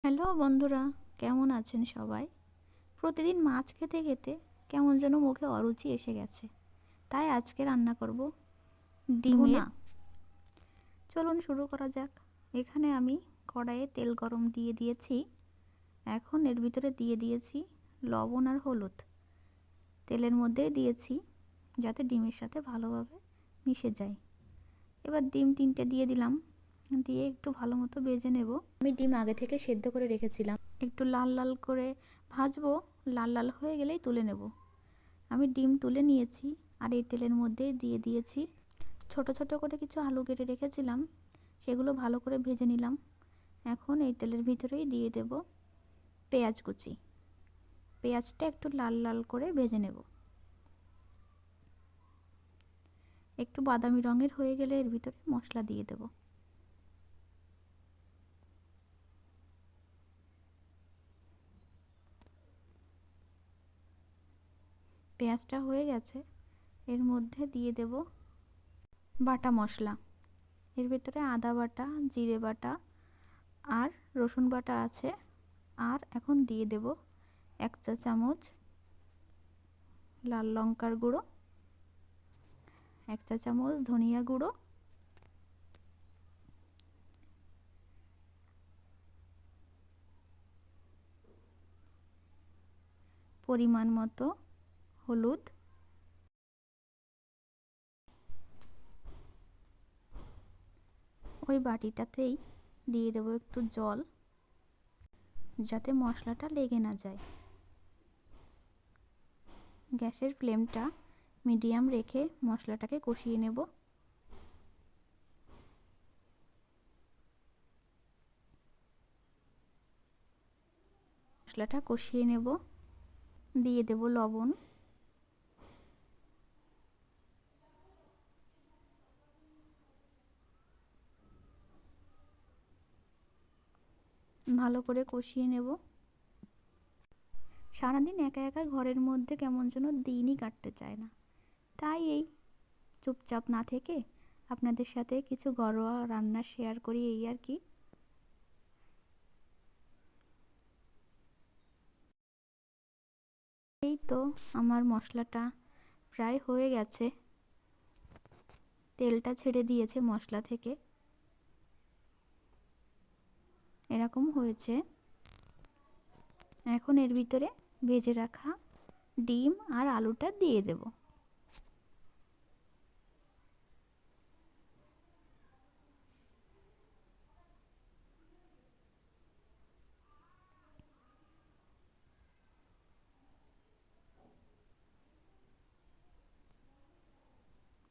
Hello বন্ধুরা, কেমন আছেন সবাই? প্রতিদিন মাছ খেতে খেতে কেমন যেন মুখে অরুচি এসে গেছে। তাই আজকে রান্না করব ডিমের। চলুন শুরু করা যাক। এখানে আমি কড়াইয়ে তেল গরম দিয়ে দিয়েছি। এখন এর ভিতরে দিয়ে দিয়েছি লবণ আর হলুদ। তেলের মধ্যেই দিয়েছি যাতে ডিমের সাথে ভালোভাবে মিশে যায়। এবার ডিম 3টে দিয়ে দিলাম, দিয়ে একটু ভালো মতো ভেজে নেব। আমি ডিম আগে থেকে সেদ্ধ করে রেখেছিলাম, একটু লাল লাল করে ভাজবো। লাল লাল হয়ে গেলেই তুলে নেব। আমি ডিম তুলে নিয়েছি আর এই তেলের মধ্যে দিয়ে দিয়েছি ছোট ছোট করে কিছু আলু কেটে রেখেছিলাম, সেগুলো ভালো করে ভেজে নিলাম। এখন এই তেলের ভিতরেই দিয়ে দেব পেঁয়াজ কুচি। পেঁয়াজটা একটু লাল লাল করে ভেজে নেব। একটু বাদামি রঙের হয়ে গেলে এর ভিতরে মশলা দিয়ে দেব। পেঁয়াজটা হয়ে গেছে, এর মধ্যে দিয়ে দেব বাটা মশলা। এর ভিতরে আদা বাটা, জিরে বাটা আর রসুন বাটা আছে। আর এখন দিয়ে দেব 1 চা চামচ লাল লঙ্কার গুঁড়ো, 1 চা চামচ ধনিয়া গুঁড়ো, পরিমাণ মতো হলুদ, ওই বাটিটাতেই দিয়ে দেব একটু জল যাতে মশলাটা লেগে না যায়। গ্যাসের ফ্লেমটা মিডিয়াম রেখে মশলাটাকে কষিয়ে নেব। মশলাটা কষিয়ে নেব, দিয়ে দেব লবণ, ভালো করে কষিয়ে নেব। সারাদিন একা একা ঘরের মধ্যে কেমন যেন দিনই কাটতে চায় না, তাই এই চুপচাপ না থেকে আপনাদের সাথে কিছু ঘরোয়া রান্না শেয়ার করি, এই আর কি। এই তো আমার মশলাটা প্রায় হয়ে গেছে, তেলটা ছেড়ে দিয়েছে মশলা থেকে, এরকম হয়েছে। এখন এর ভিতরে ভেজে রাখা ডিম আর আলুটা দিয়ে দেব।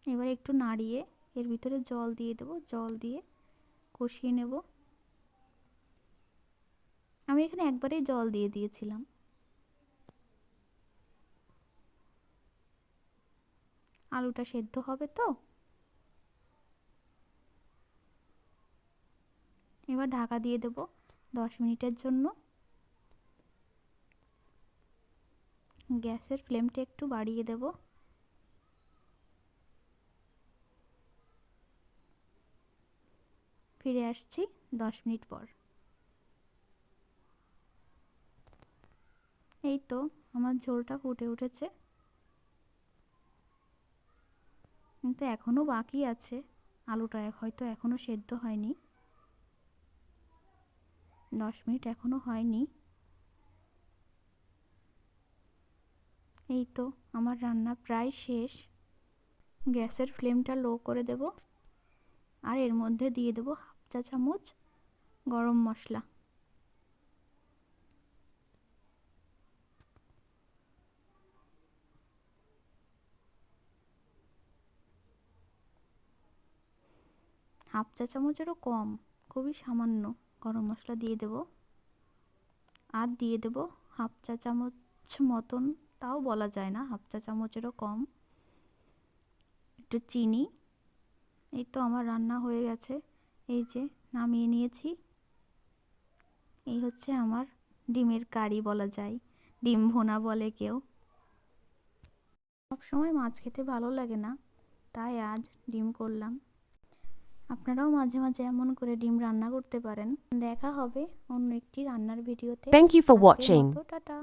এবার একটু নাড়িয়ে এর ভিতরে জল দিয়ে দেব, জল দিয়ে কষিয়ে নেব। আমি এখানে একবারেই জল দিয়ে দিয়েছিলাম। আলুটা সেদ্ধ হবে তো। এবার ঢাকা দিয়ে দেব 10 মিনিটের জন্য। গ্যাসের ফ্লেমটা একটু বাড়িয়ে দেব। ফিরে আসছি 10 মিনিট পর। এই তো আমার ঝোলটা ফুটে উঠেছে, কিন্তু এখনও বাকি আছে। আলুটা হয়তো এখনও সেদ্ধ হয়নি, 10 মিনিট এখনও হয়নি। এই তো আমার রান্না প্রায় শেষ। গ্যাসের ফ্লেমটা লো করে দেব আর এর মধ্যে দিয়ে দেব 1/2 চা চামচ গরম মশলা। হাফ চা চামচেরও কম, খুবই সামান্য গরম মশলা দিয়ে দেব। আর দিয়ে দেব 1/2 চা চামচ মতন, তাও বলা যায় না, 1/2 চা চামচেরও কম একটু চিনি। এই তো আমার রান্না হয়ে গেছে, এই যে নামিয়ে নিয়েছি। এই হচ্ছে আমার ডিমের কারি বলা যায়, ডিম ভুনা বলে কেউ। সব সময় মাছ খেতে ভালো লাগে না, তাই আজ ডিম করলাম। আপনারাও মাঝে মাঝে এমন করে ডিম রান্না করতে পারেন। দেখা হবে অন্য একটি রান্নার ভিডিওতে। Thank you for আজকের watching. মতো টাটা।